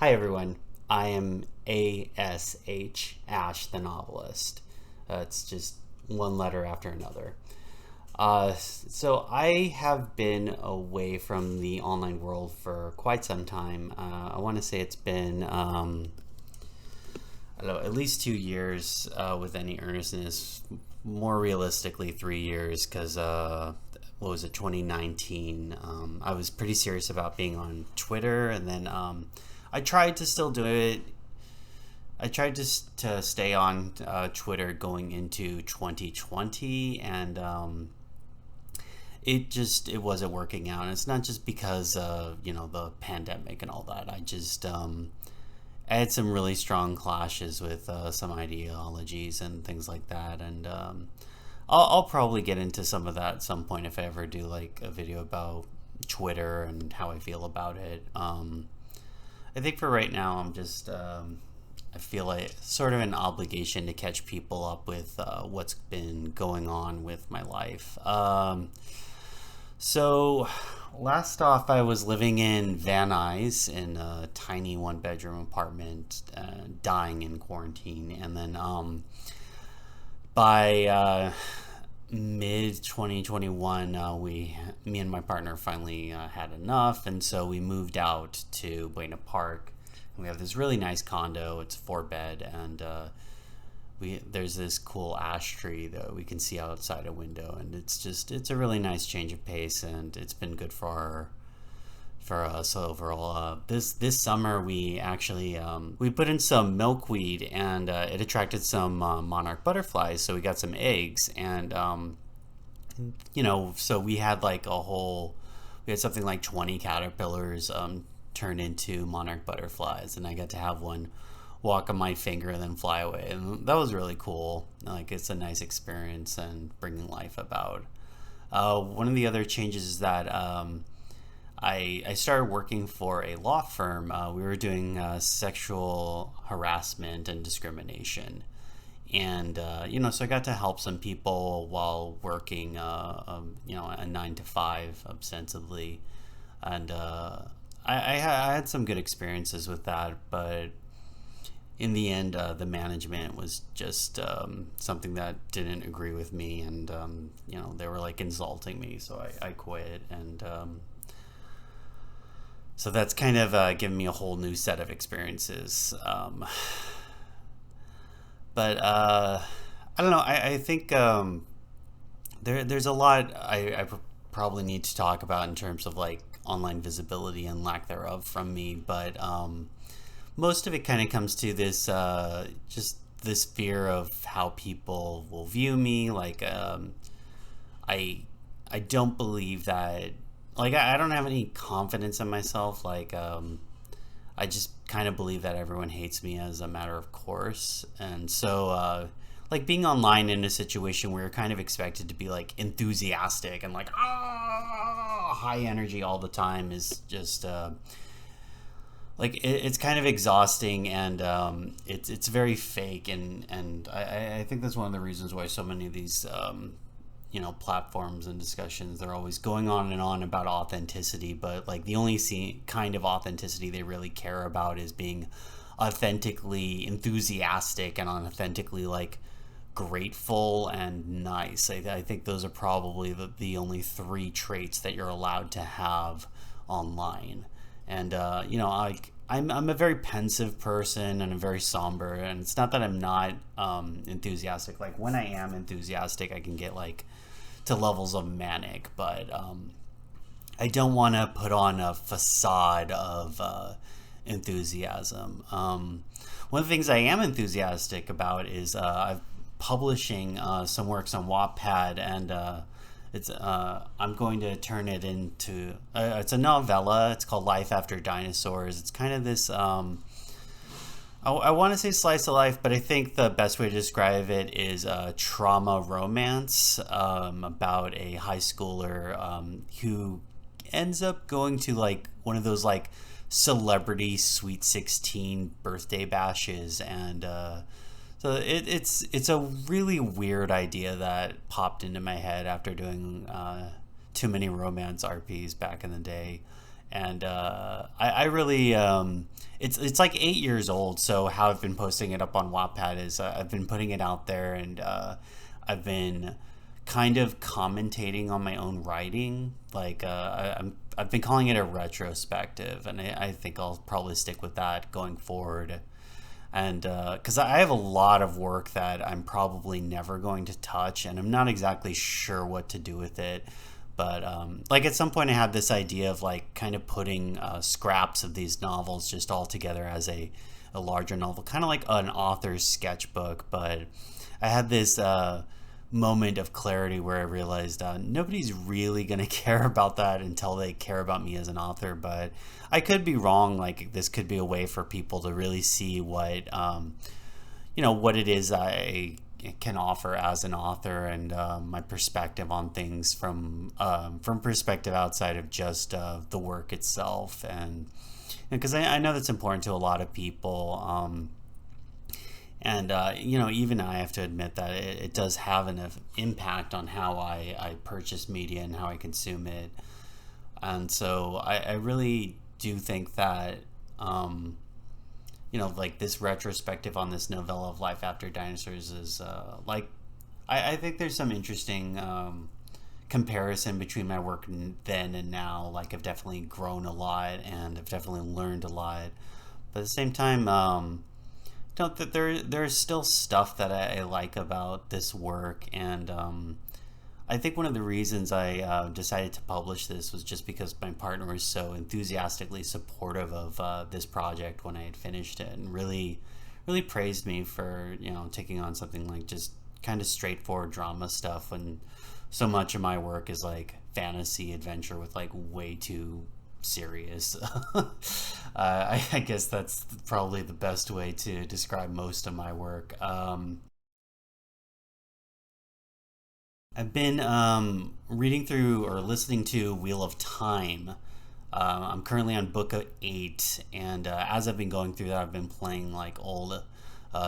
Hi everyone, I am ASH, Ash the Novelist. It's just one letter after another. So I have been away from the online world for quite some time. I want to say it's been, I don't know, at least 2 years with any earnestness. More realistically, 3 years, because what was it, 2019? I was pretty serious about being on Twitter, and then I tried to still do it. I tried to stay on Twitter going into 2020, and it wasn't working out. And it's not just because of the pandemic and all that. I had some really strong clashes with some ideologies and things like that, and I'll probably get into some of that at some point if I ever do like a video about Twitter and how I feel about it. I think for right now, I feel like sort of an obligation to catch people up with what's been going on with my life. So last off, I was living in Van Nuys in a tiny one-bedroom apartment, dying in quarantine, and then by mid 2021, me and my partner finally had enough, and so we moved out to Buena Park. And we have this really nice condo. It's 4 bed, and there's this cool ash tree that we can see outside a window, and it's a really nice change of pace, and it's been good for us overall. This summer we actually we put in some milkweed, and it attracted some monarch butterflies, so we got some eggs, and so we had we had something like 20 caterpillars turn into monarch butterflies, and I got to have one walk on my finger and then fly away, and that was really cool. Like, it's a nice experience and bringing life about. One of the other changes is that I started working for a law firm. We were doing sexual harassment and discrimination, and so I got to help some people while working a 9 to 5 ostensibly, and I had some good experiences with that, but in the end, the management was just something that didn't agree with me, and they were like insulting me, so I quit, and so that's kind of given me a whole new set of experiences. But I don't know. I think there's a lot I probably need to talk about in terms of like online visibility and lack thereof from me, but most of it kind of comes to this just this fear of how people will view me. Like I don't believe that, like, I don't have any confidence in myself. Like I just kind of believe that everyone hates me as a matter of course, and so like being online in a situation where you're kind of expected to be like enthusiastic and like high energy all the time is just like it's kind of exhausting, and it's very fake, and I think that's one of the reasons why so many of these platforms and discussions, they're always going on and on about authenticity, but like the only kind of authenticity they really care about is being authentically enthusiastic and authentically like grateful and nice. I think those are probably the only 3 traits that you're allowed to have online. And I'm a very pensive person, and I'm very somber, and it's not that I'm not enthusiastic. Like, when I am enthusiastic, I can get like to levels of manic, but I don't want to put on a facade of enthusiasm. One of the things I am enthusiastic about is I'm publishing some works on Wattpad, and it's I'm going to turn it into it's a novella. It's called Life After Dinosaurs. It's kind of this I want to say slice of life, but I think the best way to describe it is a trauma romance about a high schooler who ends up going to like one of those like celebrity Sweet 16 birthday bashes, and so it's a really weird idea that popped into my head after doing too many romance RPs back in the day, And I really it's like 8 years old. So how I've been posting it up on Wattpad is I've been putting it out there, and I've been kind of commentating on my own writing. Like I've been calling it a retrospective, and I think I'll probably stick with that going forward. And because I have a lot of work that I'm probably never going to touch, and I'm not exactly sure what to do with it. But like at some point, I had this idea of like kind of putting scraps of these novels just all together as a larger novel, kind of like an author's sketchbook. But I had this moment of clarity where I realized nobody's really going to care about that until they care about me as an author. But I could be wrong. Like this could be a way for people to really see what what it is I can offer as an author, and my perspective on things from perspective outside of just the work itself. And because I know that's important to a lot of people. And even I have to admit that it does have an impact on how I purchase media and how I consume it. And so I really do think that like this retrospective on this novella of life after dinosaurs is like I think there's some interesting comparison between my work then and now. Like I've definitely grown a lot, and I've definitely learned a lot, but at the same time that there's still stuff that I like about this work. And I think one of the reasons I decided to publish this was just because my partner was so enthusiastically supportive of this project when I had finished it, and really praised me for taking on something like just kind of straightforward drama stuff when so much of my work is like fantasy adventure with like way too serious. I guess that's probably the best way to describe most of my work. I've been reading through or listening to Wheel of Time. I'm currently on book 8, and as I've been going through that, I've been playing like old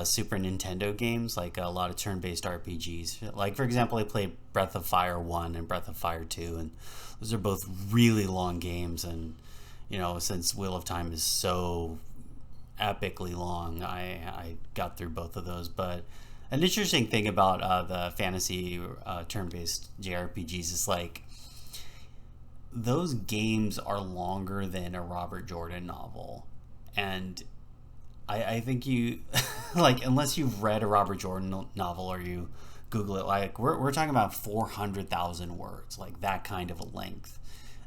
Super Nintendo games, like a lot of turn-based RPGs. Like for example, I played Breath of Fire 1 and Breath of Fire 2, and those are both really long games. And since Wheel of Time is so epically long, I got through both of those. But an interesting thing about the fantasy turn-based JRPGs is like those games are longer than a Robert Jordan novel. And I think you like, unless you've read a Robert Jordan novel or you Google it, like we're talking about 400,000 words, like that kind of a length.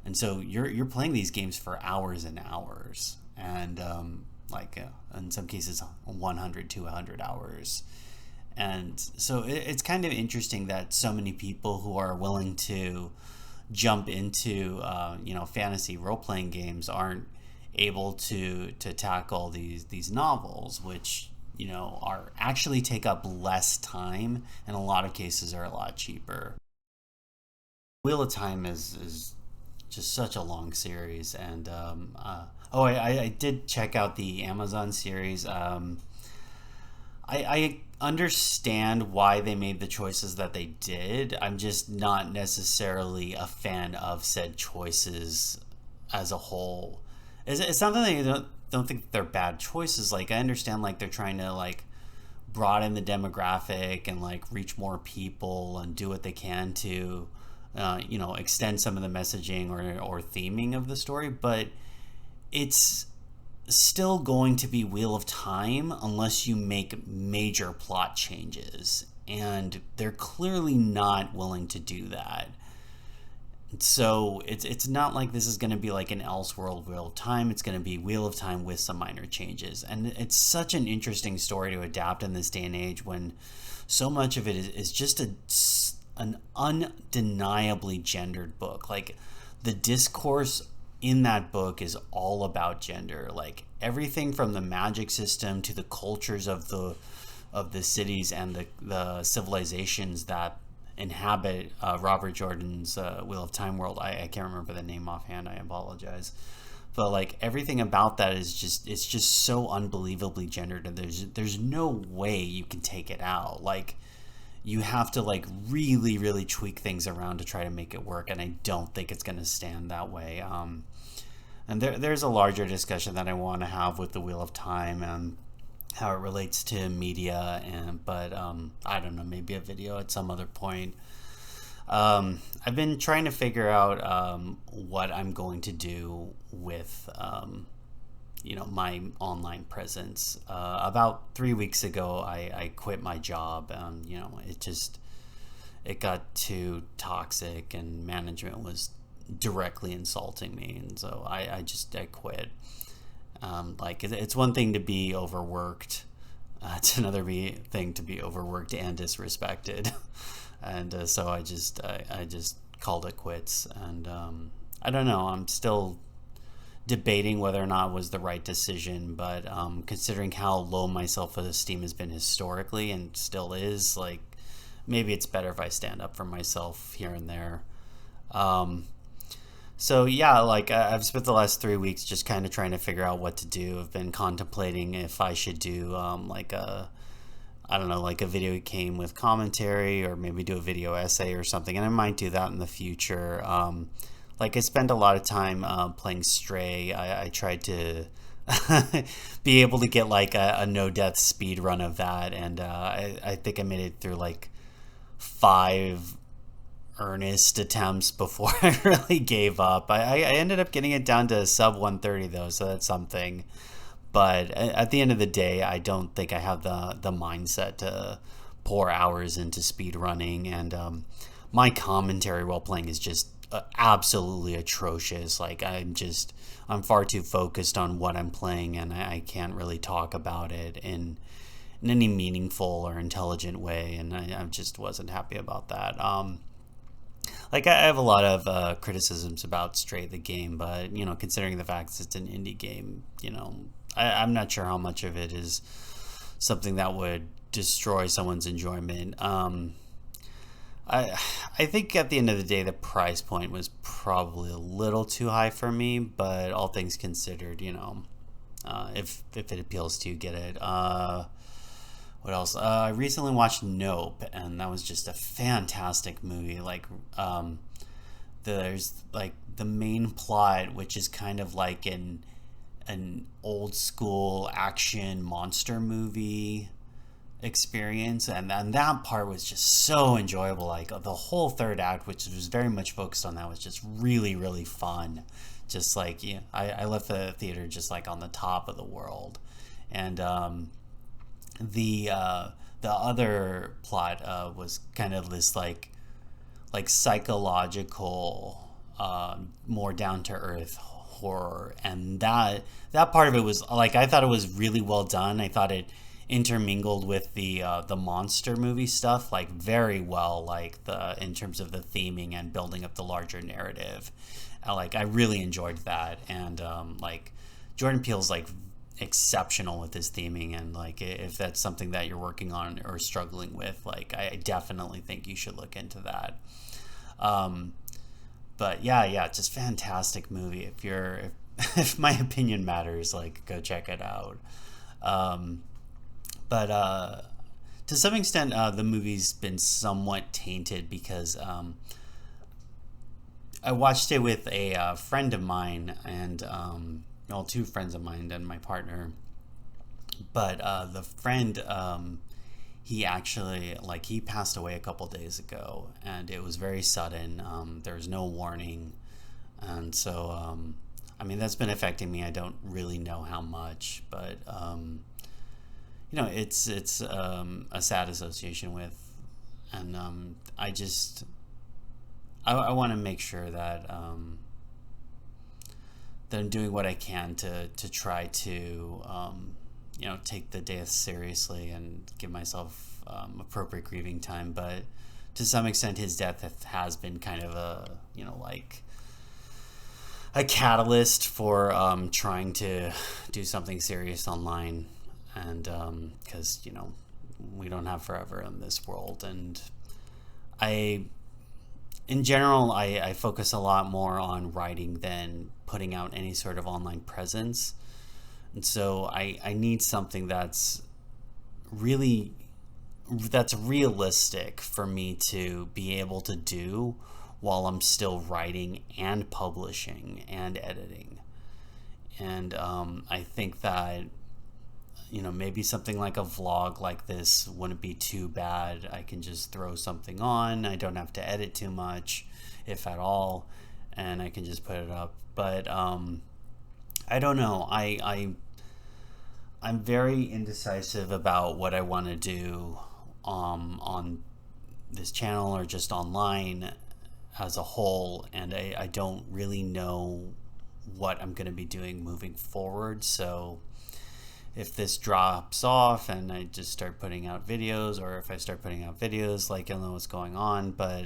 And so you're playing these games for hours and hours, and in some cases 100 to 100 hours. And so it's kind of interesting that so many people who are willing to jump into fantasy role-playing games aren't able to tackle these novels, which are actually take up less time, and in a lot of cases are a lot cheaper. Wheel of Time is just such a long series. And I did check out the Amazon series. I understand why they made the choices that they did. I'm just not necessarily a fan of said choices as a whole. It's not that I don't think they're bad choices. Like I understand like they're trying to like broaden the demographic and like reach more people and do what they can to extend some of the messaging or theming of the story, but it's still going to be Wheel of Time unless you make major plot changes, and they're clearly not willing to do that. So it's not like this is going to be like an Elseworld Wheel of Time. It's going to be Wheel of Time with some minor changes, and it's such an interesting story to adapt in this day and age when so much of it is just an undeniably gendered book. Like the discourse in that book is all about gender. Like everything from the magic system to the cultures of the cities and the civilizations that inhabit Robert Jordan's Wheel of Time world. I can't remember the name offhand. I apologize. But like everything about that is just so unbelievably gendered, and there's no way you can take it out. Like you have to like really really tweak things around to try to make it work, and I don't think it's going to stand that way. And there's a larger discussion that I want to have with the Wheel of Time and how it relates to media, and but I don't know, maybe a video at some other point. I've been trying to figure out what I'm going to do with my online presence. About 3 weeks ago, I quit my job. It got too toxic, and management was directly insulting me, and so I quit. It's one thing to be overworked. It's another thing to be overworked and disrespected. And so I just called it quits. And I don't know. I'm still debating whether or not it was the right decision. But considering how low my self-esteem has been historically and still is, like, maybe it's better if I stand up for myself here and there. Um, so yeah, I've spent the last 3 weeks just kind of trying to figure out what to do. I've been contemplating if I should do I don't know, like a video game with commentary, or maybe do a video essay or something. And I might do that in the future. I spend a lot of time playing Stray. I tried to be able to get like a no death speed run of that, and I think I made it through like 5 earnest attempts before I really gave up. I ended up getting it down to sub 130 though, so that's something. But at the end of the day, I don't think I have the mindset to pour hours into speed running, and my commentary while playing is just absolutely atrocious. I'm far too focused on what I'm playing, and I can't really talk about it in any meaningful or intelligent way, and I just wasn't happy about that. I have a lot of criticisms about Stray the game, but considering the fact that it's an indie game, I'm not sure how much of it is something that would destroy someone's enjoyment. I think at the end of the day, the price point was probably a little too high for me, but all things considered, if it appeals to you, get it. What else? I recently watched Nope, and that was just a fantastic movie. There's like the main plot, which is kind of like an old school action monster movie experience, and that part was just so enjoyable. Like the whole third act, which was very much focused on that, was just really really fun. Just like, yeah, I left the theater just like on the top of the world. And the other plot was kind of this like psychological, more down to earth horror, and that part of it was like, I thought it was really well done. I thought it intermingled with the monster movie stuff like very well, like the in terms of the theming and building up the larger narrative. I really enjoyed that, and Jordan Peele's like exceptional with his theming, and like if that's something that you're working on or struggling with, like I definitely think you should look into that. But yeah, just fantastic movie. If my opinion matters, like go check it out. But to some extent, the movie's been somewhat tainted because I watched it with a friend of mine, and well, two friends of mine and my partner. But the friend, he actually he passed away a couple days ago, and it was very sudden. There was no warning, and so I mean that's been affecting me. I don't really know how much, but it's a sad association with, and I want to make sure that that I'm doing what I can to try to take the death seriously and give myself appropriate grieving time. But to some extent, his death has been kind of a catalyst for trying to do something serious online, and because we don't have forever in this world. And in general, I focus a lot more on writing than putting out any sort of online presence. And so I need something that's realistic for me to be able to do while I'm still writing and publishing and editing. And I think that maybe something like a vlog like this wouldn't be too bad. I can just throw something on. I don't have to edit too much, if at all, and I can just put it up. But I don't know. I'm very indecisive about what I want to do on this channel or just online as a whole, and I don't really know what I'm going to be doing moving forward. So if this drops off and I just start putting out videos, or if I start putting out videos, like, you'll know what's going on. But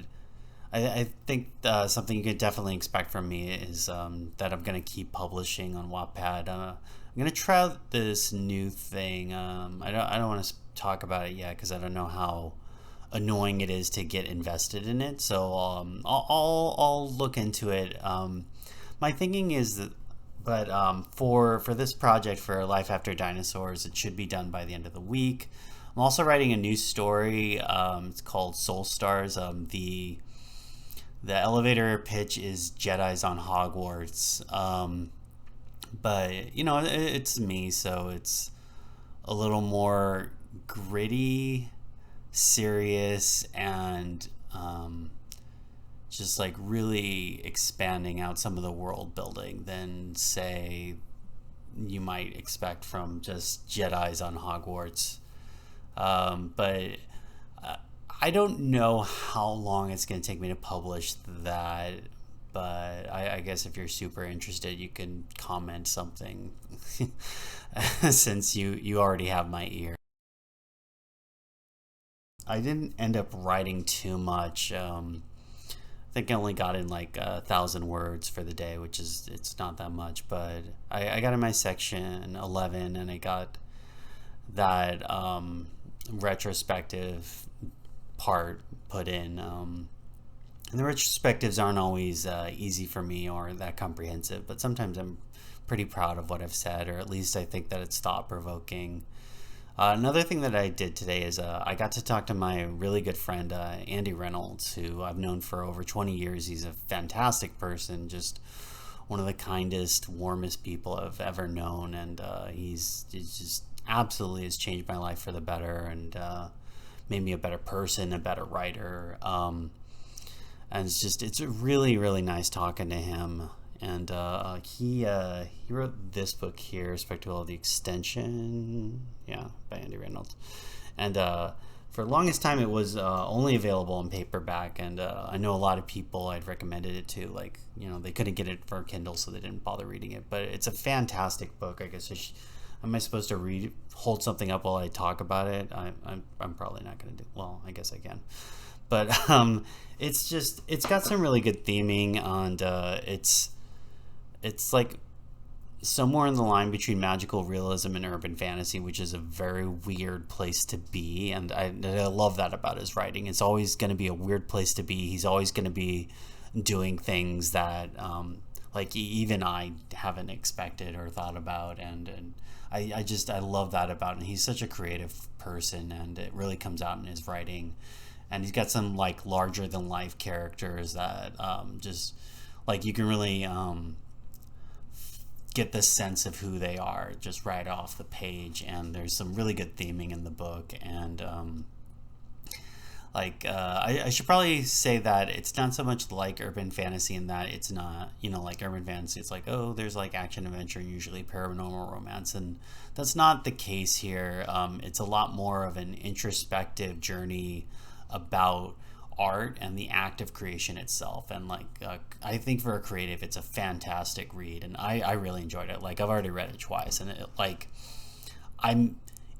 I think something you could definitely expect from me is that I'm going to keep publishing on Wattpad. I'm going to try out this new thing. I don't want to talk about it yet because I don't know how annoying it is to get invested in it. So I'll look into it. My thinking is that, but for this project, for Life After Dinosaurs, it should be done by the end of the week. I'm also writing a new story. It's called Soul Stars. The elevator pitch is Jedi's on Hogwarts. But it's me, so it's a little more gritty, serious, and just like really expanding out some of the world building than, say, you might expect from just Jedi's on Hogwarts. But I don't know how long it's going to take me to publish that. But I guess if you're super interested, you can comment something since you already have my ear. I didn't end up writing too much. I think I only got in like 1,000 words for the day, which is, it's not that much. But I got in my section 11, and I got that retrospective part put in. And the retrospectives aren't always easy for me or that comprehensive, but sometimes I'm pretty proud of what I've said, or at least I think that it's thought-provoking. Another thing that I did today is I got to talk to my really good friend, Andy Reynolds, who I've known for over 20 years. He's a fantastic person, just one of the kindest, warmest people I've ever known, and he's just absolutely has changed my life for the better, and made me a better person, a better writer. And it's really, really nice talking to him. And he wrote this book here, Spectacle of the Extension, by Andy Reynolds. And for the longest time, it was only available in paperback. And I know a lot of people I'd recommended it to, like, they couldn't get it for Kindle, so they didn't bother reading it. But it's a fantastic book. I guess am I supposed to hold something up while I talk about it? I'm probably not going to do. Well, I guess I can. But it's got some really good theming, and it's like somewhere in the line between magical realism and urban fantasy, which is a very weird place to be. And I love that about his writing. It's always going to be a weird place to be. He's always going to be doing things that like even I haven't expected or thought about. And I love that about him. He's such a creative person, and it really comes out in his writing. And he's got some like larger than life characters that just like you can really get the sense of who they are just right off the page. And there's some really good theming in the book. And I should probably say that it's not so much like urban fantasy in that it's not, like urban fantasy, it's like, oh, there's like action adventure and usually paranormal romance, and that's not the case here. It's a lot more of an introspective journey about art and the act of creation itself. And I think for a creative, it's a fantastic read, and I really enjoyed it. Like, I've already read it twice, and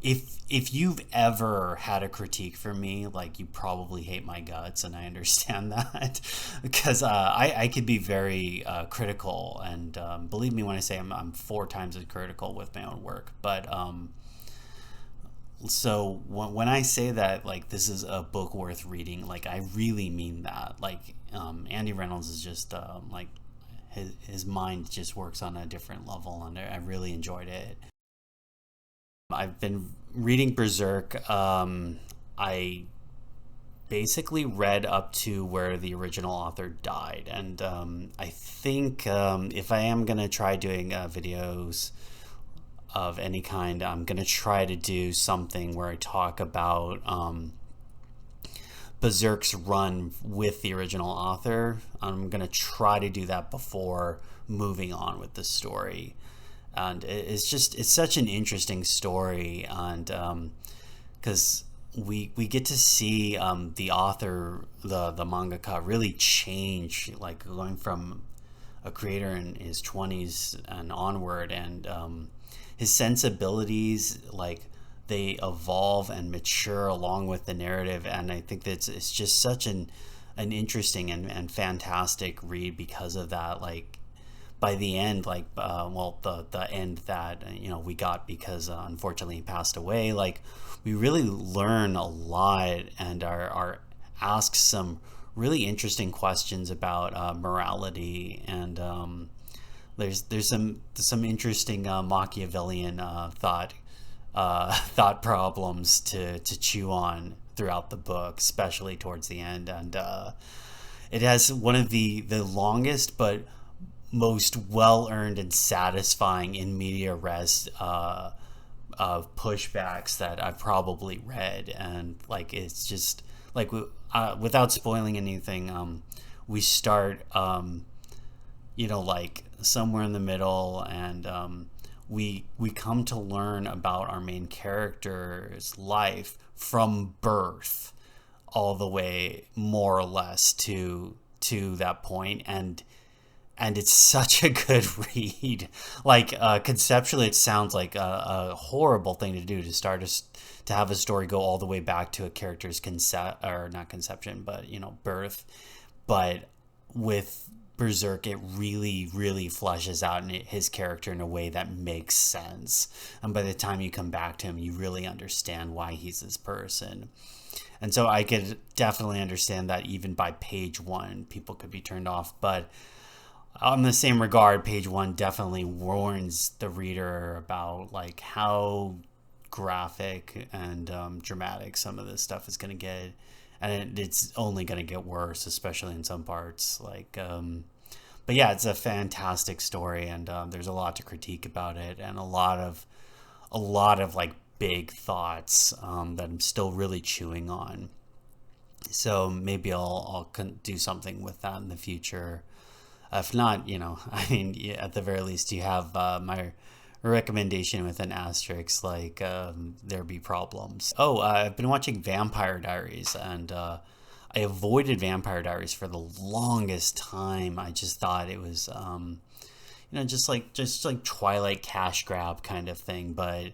if you've ever had a critique for me, like, you probably hate my guts, and I understand that because I could be very critical, and believe me when I say I'm 4 times as critical with my own work. But so when I say that, like, this is a book worth reading, like, I really mean that. Like, Andy Reynolds is just like his mind just works on a different level, and I really enjoyed it. I've been reading Berserk. I basically read up to where the original author died. And I think if I am going to try doing videos of any kind, I'm going to try to do something where I talk about Berserk's run with the original author. I'm going to try to do that before moving on with the story. And it's such an interesting story. And because we get to see the author, the mangaka, really change, like going from a creator in his 20s and onward, and his sensibilities, like, they evolve and mature along with the narrative. And I think that it's just such an interesting and fantastic read because of that. Like, by the end, like, well, the end that we got, because unfortunately he passed away, like, we really learn a lot and are asked some really interesting questions about morality. And there's some interesting Machiavellian thought problems to chew on throughout the book, especially towards the end. And it has one of the longest but most well earned and satisfying in media res pushbacks that I've probably read. And like, it's just like, without spoiling anything, we start like somewhere in the middle, and we come to learn about our main character's life from birth all the way, more or less, to that point. And it's such a good read. Like, conceptually, it sounds like a horrible thing to do, to have a story go all the way back to a character's not conception, but birth. But with Berserk, it really, really fleshes out his character in a way that makes sense. And by the time you come back to him, you really understand why he's this person. And so I could definitely understand that even by page one, people could be turned off. But on the same regard, page one definitely warns the reader about, like, how graphic and dramatic some of this stuff is going to get. And it's only going to get worse, especially in some parts. Like, but yeah, it's a fantastic story, and there's a lot to critique about it, and a lot of like big thoughts that I'm still really chewing on. So maybe I'll do something with that in the future. If not, I mean, yeah, at the very least, you have my recommendation with an asterisk, like, there be problems. Oh, I've been watching Vampire Diaries, and I avoided Vampire Diaries for the longest time. I just thought it was, just like Twilight cash grab kind of thing. But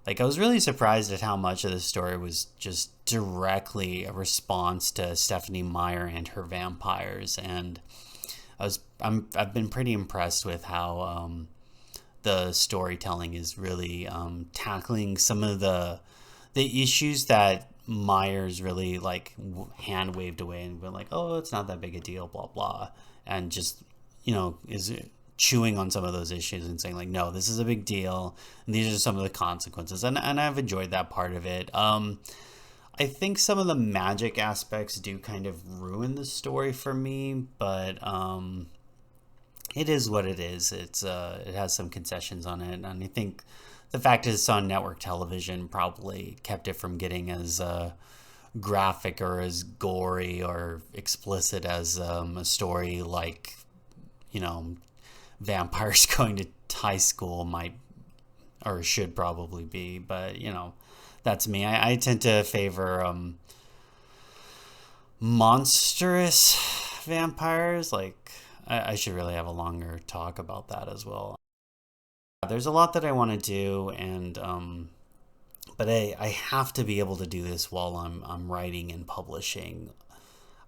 like, I was really surprised at how much of the story was just directly a response to Stephanie Meyer and her vampires. And I've been pretty impressed with how the storytelling is really tackling some of the issues that Myers really, like, hand waved away and been like, oh, it's not that big a deal, blah blah, and just is chewing on some of those issues and saying, like, no, this is a big deal, and these are some of the consequences. And I've enjoyed that part of it. I think some of the magic aspects do kind of ruin the story for me, but it is what it is. It has some concessions on it, and I think the fact that it's on network television probably kept it from getting as graphic or as gory or explicit as a story like, vampires going to high school might or should probably be. But that's me. I tend to favor monstrous vampires. Like, I should really have a longer talk about that as well. There's a lot that I want to do, and but I have to be able to do this while I'm writing and publishing.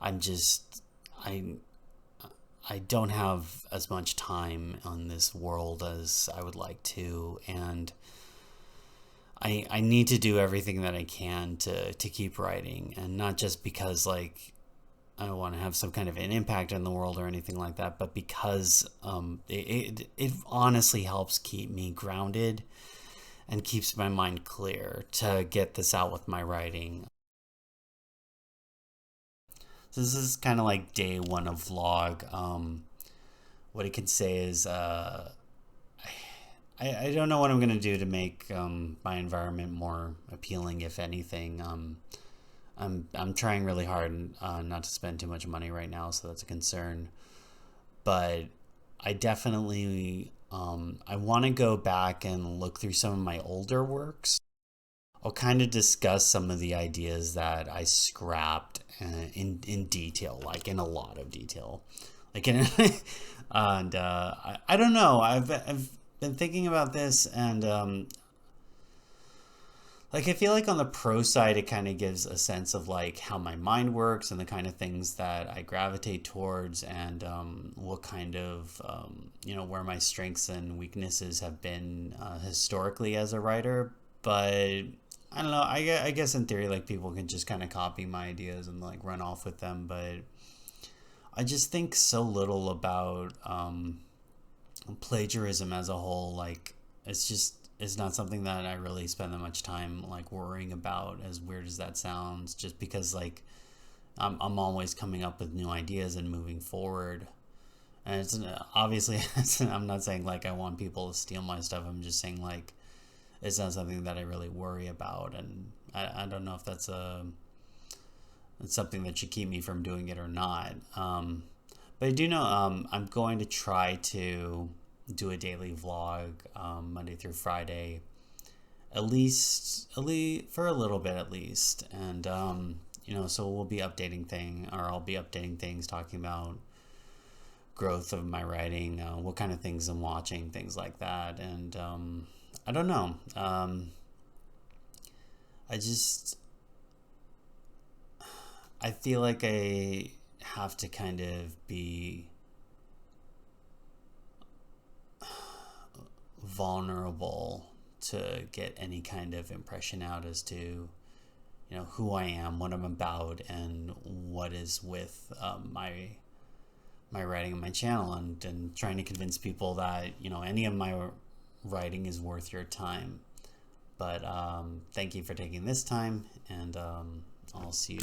I'm just I don't have as much time on this world as I would like to, and I need to do everything that I can to keep writing, and not just because, like, I want to have some kind of an impact in the world or anything like that, but because it honestly helps keep me grounded and keeps my mind clear to get this out with my writing. So this is kind of like day one of vlog. What I can say is I don't know what I'm gonna do to make my environment more appealing, if anything. I'm trying really hard not to spend too much money right now, so that's a concern. But I definitely I want to go back and look through some of my older works. I'll kind of discuss some of the ideas that I scrapped in detail, like in a lot of detail, like in and I don't know. I've been thinking about this, and like I feel like on the pro side, it kind of gives a sense of like how my mind works and the kind of things that I gravitate towards, and what kind of where my strengths and weaknesses have been historically as a writer. But I don't know. I guess in theory, like people can just kind of copy my ideas and like run off with them. But I just think so little about plagiarism as a whole. Like it's not something that I really spend that much time like worrying about. As weird as that sounds, just because like I'm always coming up with new ideas and moving forward. And it's obviously I'm not saying like I want people to steal my stuff. I'm just saying like it's not something that I really worry about, and I don't know if it's something that should keep me from doing it or not. But I do know I'm going to try to do a daily vlog Monday through Friday, at least for a little bit at least, and so we'll be updating I'll be updating things, talking about growth of my writing, what kind of things I'm watching, things like that, and I don't know. I just I feel like I have to kind of be vulnerable to get any kind of impression out as to who I am, what I'm about, and what is with my writing and my channel, and trying to convince people that any of my writing is worth your time. But thank you for taking this time, and I'll see you tomorrow.